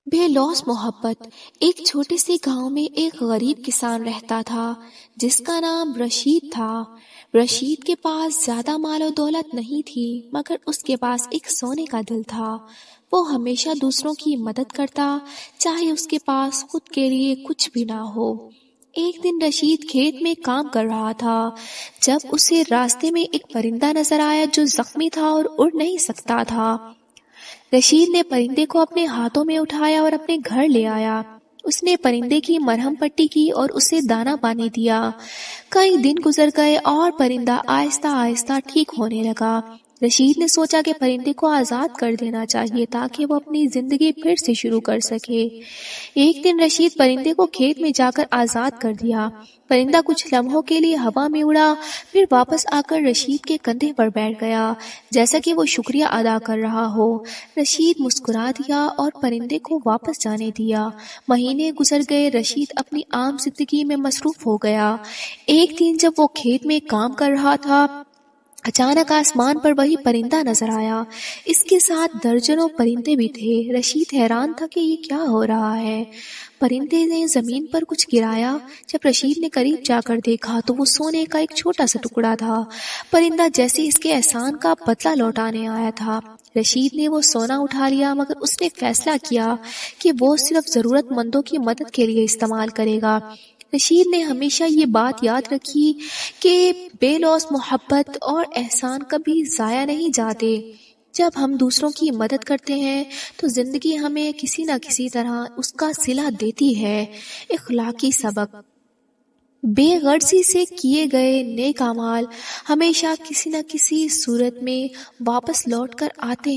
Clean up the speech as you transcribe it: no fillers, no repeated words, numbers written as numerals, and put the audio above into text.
بے لوث محبت۔ ایک چھوٹے سے گاؤں میں ایک غریب کسان رہتا تھا جس کا نام رشید تھا۔ رشید کے پاس زیادہ مال و دولت نہیں تھی، مگر اس کے پاس ایک سونے کا دل تھا۔ وہ ہمیشہ دوسروں کی مدد کرتا، چاہے اس کے پاس خود کے لیے کچھ بھی نہ ہو۔ ایک دن رشید کھیت میں کام کر رہا تھا جب اسے راستے میں ایک پرندہ نظر آیا جو زخمی تھا اور اڑ نہیں سکتا تھا۔ رشید نے پرندے کو اپنے ہاتھوں میں اٹھایا اور اپنے گھر لے آیا۔ اس نے پرندے کی مرہم پٹی کی اور اسے دانا پانی دیا۔ کئی دن گزر گئے اور پرندہ آہستہ آہستہ ٹھیک ہونے لگا۔ رشید نے سوچا کہ پرندے کو آزاد کر دینا چاہیے تاکہ وہ اپنی زندگی پھر سے شروع کر سکے۔ ایک دن رشید پرندے کو کھیت میں جا کر آزاد کر دیا۔ پرندہ کچھ لمحوں کے لیے ہوا میں اڑا، پھر واپس آ کر رشید کے کندھے پر بیٹھ گیا جیسا کہ وہ شکریہ ادا کر رہا ہو۔ رشید مسکرا دیا اور پرندے کو واپس جانے دیا۔ مہینے گزر گئے، رشید اپنی عام زندگی میں مصروف ہو گیا۔ ایک دن جب وہ کھیت میں کام کر رہا تھا، اچانک آسمان پر وہی پرندہ نظر آیا۔ اس کے ساتھ درجنوں پرندے بھی تھے۔ رشید حیران تھا کہ یہ کیا ہو رہا ہے۔ پرندے نے زمین پر کچھ گرایا۔ جب رشید نے قریب جا کر دیکھا تو وہ سونے کا ایک چھوٹا سا ٹکڑا تھا۔ پرندہ جیسے اس کے احسان کا بدلہ لوٹانے آیا تھا۔ رشید نے وہ سونا اٹھا لیا، مگر اس نے فیصلہ کیا کہ وہ صرف ضرورت مندوں کی مدد کے لیے استعمال کرے گا۔ رشید نے ہمیشہ یہ بات یاد رکھی کہ بے لوث محبت اور احسان کبھی ضائع نہیں جاتے۔ جب ہم دوسروں کی مدد کرتے ہیں تو زندگی ہمیں کسی نہ کسی طرح اس کا صلہ دیتی ہے۔ اخلاقی سبق: بے غرضی سے کیے گئے نیک اعمال ہمیشہ کسی نہ کسی صورت میں واپس لوٹ کر آتے ہیں۔